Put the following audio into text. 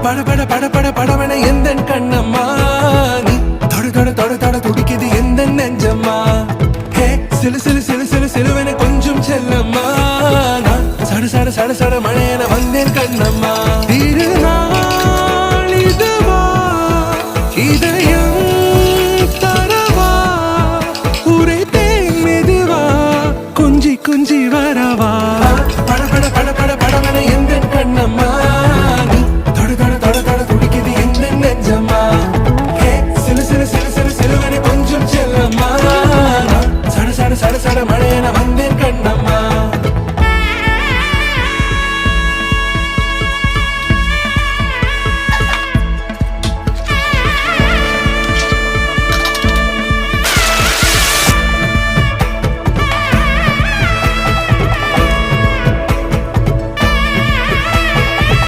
பட பட பட பட படவன எந்த கண்ணம்மா நீ தொட தொட தொட தொட துடிக்குது எந்த நெஞ்சம்மா ஹே சிலு சிலு சிலு சிலு சிலுவன கொஞ்சம் செல்லம்மா நான் சட சட சட சட மழையன வந்தேன் கண்ணம்மா